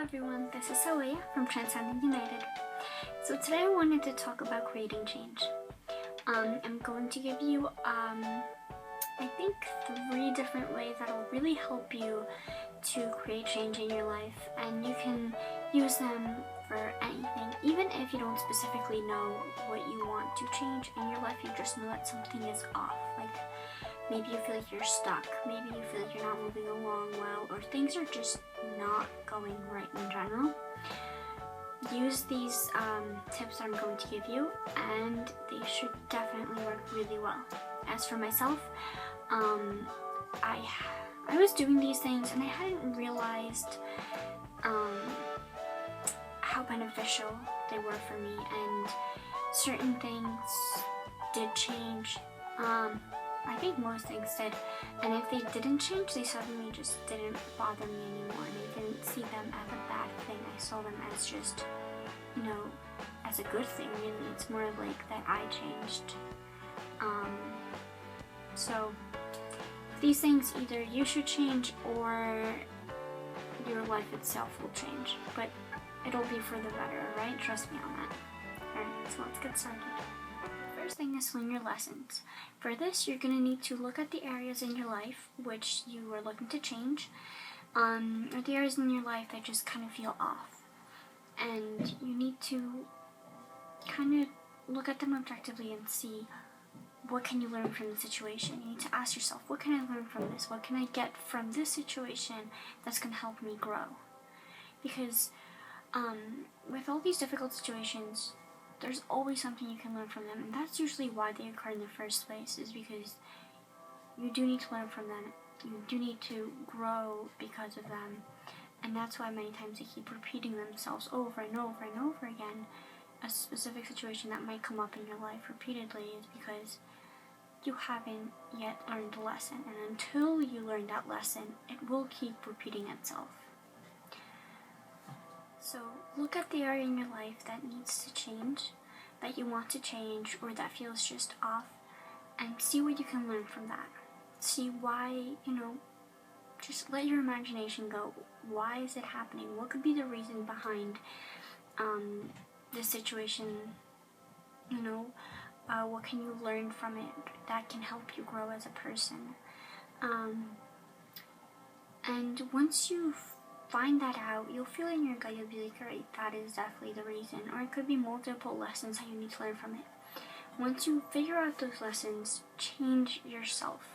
everyone, this is Sawaya from Transcending United. So today I wanted to talk about creating change. I'm going to give you, I think 3 different ways that will really help you to create change in your life, and you can use them for anything. Even if you don't specifically know what you want to change in your life, you just know that something is off. Like maybe you feel like you're stuck, maybe you feel like you're not moving along well, or things are just not going right in general. Use these tips I'm going to give you, and they should definitely work really well. As for myself, I was doing these things and I hadn't realized how beneficial they were for me, and certain things did change. I think most things did, and if they didn't change, they suddenly just didn't bother me anymore, and I didn't see them as a bad thing. I saw them as just, as a good thing, really. It's more like that I changed. So these things, either you should change or your life itself will change, but it'll be for the better, right? Trust me on that. Alright, so let's get started. First thing is learn your lessons. For this, you're going to need to look at the areas in your life which you are looking to change, or the areas in your life that just kind of feel off. And you need to kind of look at them objectively and see, what can you learn from the situation? You need to ask yourself, what can I learn from this? What can I get from this situation that's going to help me grow? Because with all these difficult situations, there's always something you can learn from them, and that's usually why they occur in the first place, is because you do need to learn from them. You do need to grow because of them, and that's why many times they keep repeating themselves over and over and over again. A specific situation that might come up in your life repeatedly is because you haven't yet learned the lesson, and until you learn that lesson, it will keep repeating itself. So look at the area in your life that needs to change, that you want to change, or that feels just off, and see what you can learn from that. See why, just let your imagination go. Why is it happening? What could be the reason behind the situation? What can you learn from it that can help you grow as a person? And once you find that out, you'll feel in your gut, you'll be like, alright, that is definitely the reason. Or it could be multiple lessons that you need to learn from it. Once you figure out those lessons, change yourself.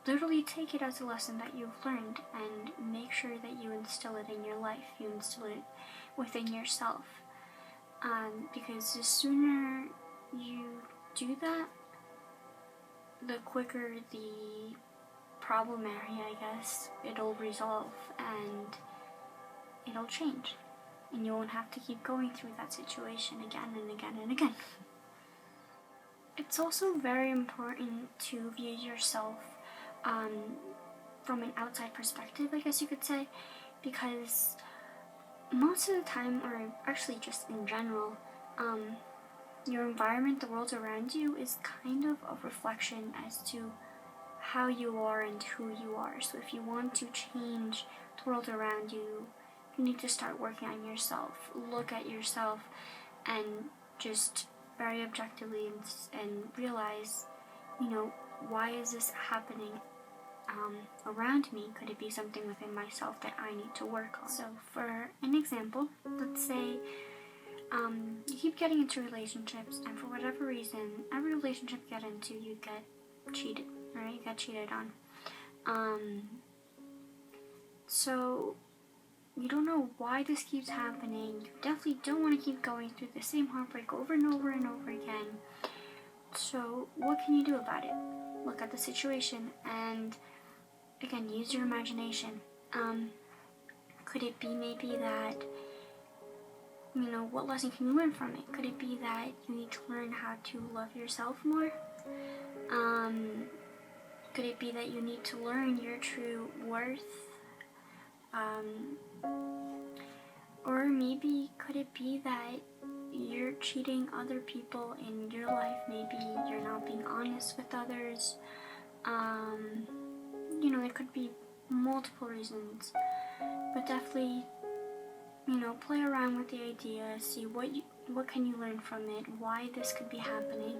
Literally take it as a lesson that you've learned and make sure that you instill it in your life. You instill it within yourself. Because the sooner you do that, the quicker the problem area, I guess, it'll resolve and it'll change. And you won't have to keep going through that situation again and again and again. It's also very important to view yourself from an outside perspective, I guess you could say, because most of the time, or actually just in general, your environment, the world around you, is kind of a reflection as to how you are and who you are. So if you want to change the world around you, you need to start working on yourself. Look at yourself and just very objectively and realize, why is this happening around me? Could it be something within myself that I need to work on? So for an example, let's say you keep getting into relationships, and for whatever reason, every relationship you get into, you get cheated, right? You get cheated on. So you don't know why this keeps happening. You definitely don't want to keep going through the same heartbreak over and over and over again. So what can you do about it? Look at the situation and, again, use your imagination. Could it be maybe that, what lesson can you learn from it? Could it be that you need to learn how to love yourself more? Could it be that you need to learn your true worth? Or maybe could it be that you're cheating other people in your life? Maybe you're not being honest with others. There could be multiple reasons, but definitely, play around with the idea, see what can you learn from it, why this could be happening,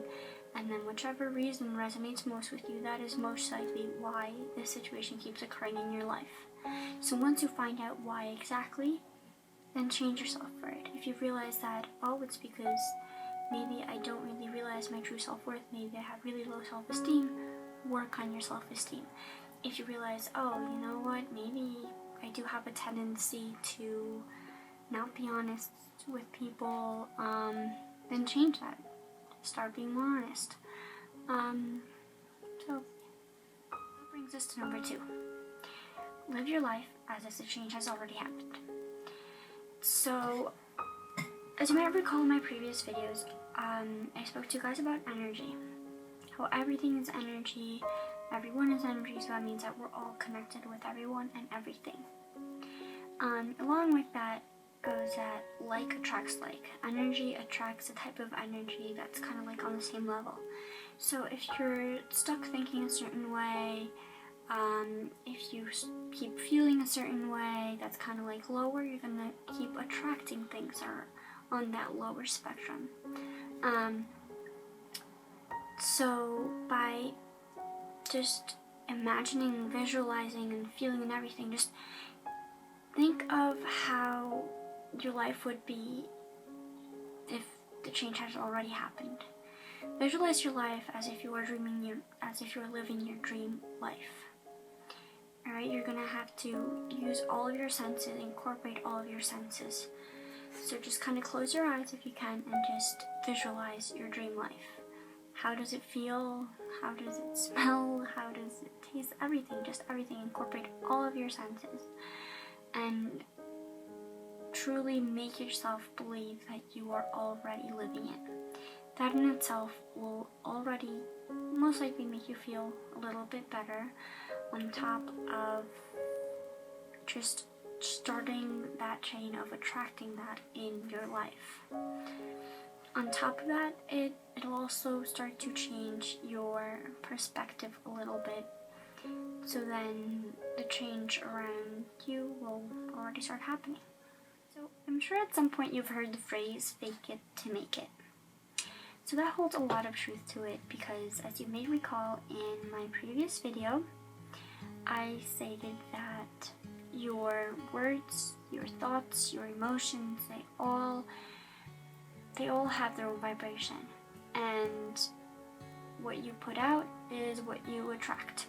and then whichever reason resonates most with you, that is most likely why this situation keeps occurring in your life. So once you find out why exactly, then change yourself for it. If you realize that, it's because maybe I don't really realize my true self-worth, maybe I have really low self-esteem, work on your self-esteem. If you realize, you know what, maybe I do have a tendency to not be honest with people, then change that. Start being more honest. So that brings us to number 2. Live your life as if the change has already happened. So, as you might recall in my previous videos, I spoke to you guys about energy. How everything is energy, everyone is energy, so that means that we're all connected with everyone and everything. Along with that goes that like attracts like. Energy attracts a type of energy that's kind of like on the same level. So if you're stuck thinking a certain way, if you keep feeling a certain way that's kind of like lower, you're gonna keep attracting things that are on that lower spectrum. So by just imagining, visualizing, and feeling and everything, just think of how your life would be if the change has already happened. Visualize your life as if you are living your dream life. Alright, you're gonna have to use all of your senses, incorporate all of your senses. So just kind of close your eyes if you can and just visualize your dream life. How does it feel? How does it smell? How does it taste? Everything, just everything. Incorporate all of your senses and truly make yourself believe that you are already living it. That in itself will already most likely make you feel a little bit better, on top of just starting that chain of attracting that in your life. On top of that, it'll also start to change your perspective a little bit. So then the change around you will already start happening. So I'm sure at some point you've heard the phrase, fake it to make it. So that holds a lot of truth to it because, as you may recall in my previous video, I stated that your words, your thoughts, your emotions, they all have their own vibration, and what you put out is what you attract.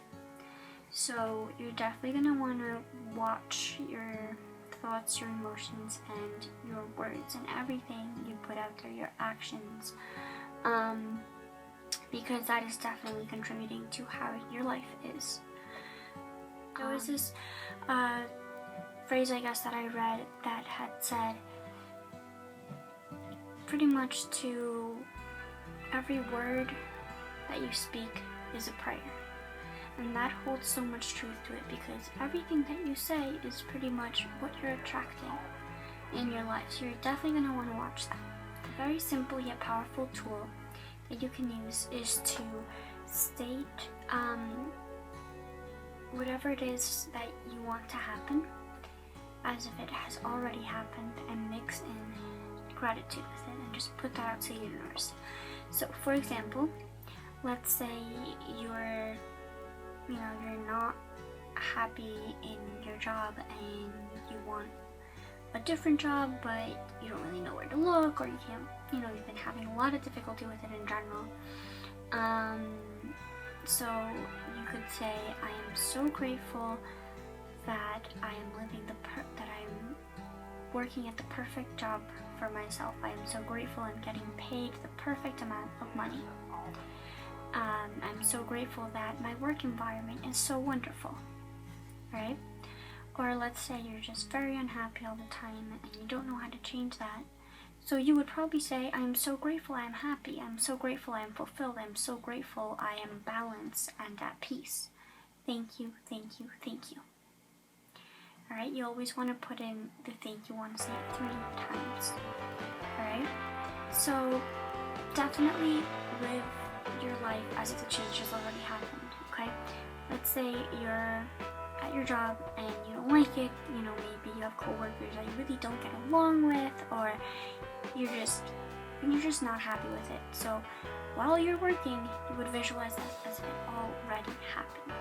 So you're definitely going to want to watch your thoughts, your emotions, and your words, and everything you put out there, your actions, because that is definitely contributing to how your life is. There was this phrase, I guess, that I read that had said pretty much to every word that you speak is a prayer. And that holds so much truth to it because everything that you say is pretty much what you're attracting in your life. So you're definitely going to want to watch that. A very simple yet powerful tool that you can use is to state whatever it is that you want to happen as if it has already happened, and mix in gratitude with it and just put that out to the universe. So for example, let's say you're not happy in your job and you want a different job, but you don't really know where to look, or you can't, you've been having a lot of difficulty with it in general. So you could say, I am so grateful that I am living that I'm working at the perfect job for myself. I am so grateful I'm getting paid the perfect amount of money. I'm so grateful that my work environment is so wonderful, right? Or let's say you're just very unhappy all the time and you don't know how to change that. So you would probably say, I am so grateful I am happy. I'm so grateful I am fulfilled. I'm so grateful I am balanced and at peace. Thank you, thank you, thank you. Alright, you always want to put in the thank you, want to say it 3 times. Alright? So definitely live your life as if the change has already happened, okay? Let's say you're at at your job and you don't like it, you know, maybe you have coworkers that you really don't get along with, or you're just not happy with it. So while you're working, you would visualize that as if it already happened.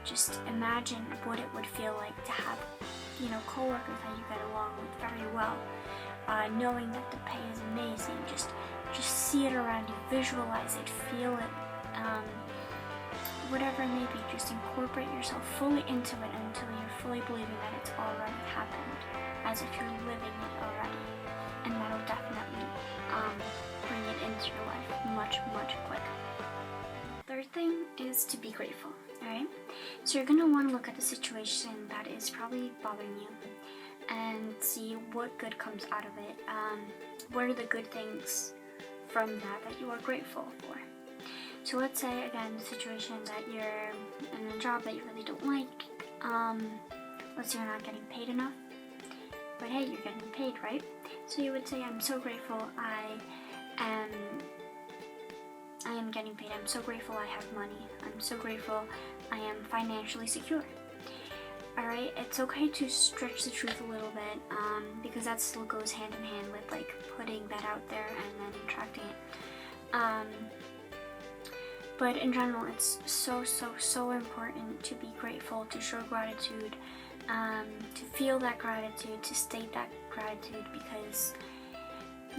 Just imagine what it would feel like to have, you know, coworkers that you get along with very well, knowing that the pay is amazing. Just see it around you, visualize it, feel it, whatever it may be. Just incorporate yourself fully into it until you're fully believing that it's already happened, as if you're living it already. And that'll definitely bring it into your life much, much quicker. Third thing is to be grateful, alright? So you're going to want to look at the situation that is probably bothering you and see what good comes out of it. What are the good things from that you are grateful for? So let's say, again, the situation that you're in a job that you really don't like. Let's say you're not getting paid enough, but hey, you're getting paid, right? So you would say, I'm so grateful I am getting paid. I'm so grateful I have money. I'm so grateful I am financially secure. Alright, it's okay to stretch the truth a little bit, because that still goes hand in hand with like putting that out there and then attracting it. But in general, it's so important to be grateful, to show gratitude, to feel that gratitude, to state that gratitude, because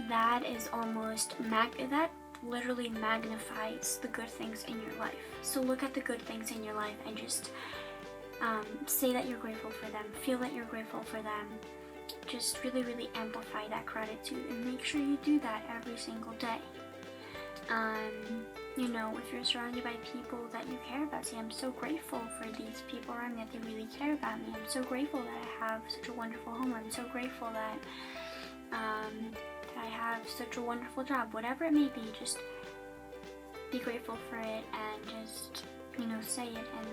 that is that literally magnifies the good things in your life. So look at the good things in your life and just say that you're grateful for them, feel that you're grateful for them. Just really amplify that gratitude and make sure you do that every single day. You know, if you're surrounded by people that you care about, say, I'm so grateful for these people around me, that they really care about me. I'm so grateful that I have such a wonderful home. I'm so grateful that I have such a wonderful job. Whatever it may be, just be grateful for it and just, you know, say it and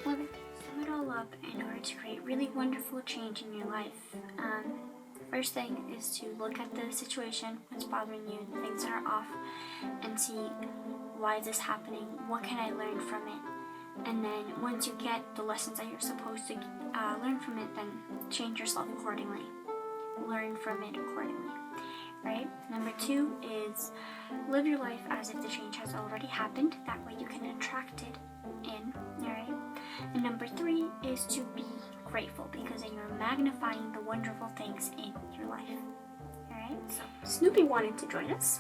live it. Sum it all up in order to create really wonderful change in your life. First thing is to look at the situation, what's bothering you, the things that are off, and see, why is this happening? What can I learn from it? And then once you get the lessons that you're supposed to learn from it, then change yourself accordingly. Learn from it accordingly, right? Number 2 is live your life as if the change has already happened. That way you can attract it in, alright? And number 3 is to be grateful, because then you're magnifying the wonderful things in your life. Alright, so Snoopy wanted to join us.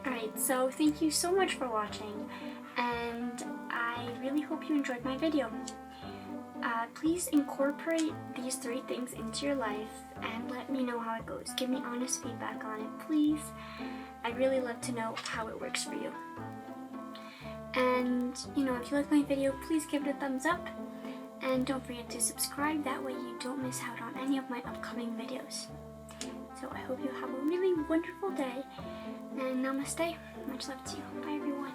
Alright, so thank you so much for watching, and I really hope you enjoyed my video. Please incorporate these 3 things into your life and let me know how it goes. Give me honest feedback on it, please. I'd really love to know how it works for you. And, you know, if you like my video, please give it a thumbs up. And don't forget to subscribe, that way you don't miss out on any of my upcoming videos. So I hope you have a really wonderful day, and namaste. Much love to you. Bye everyone.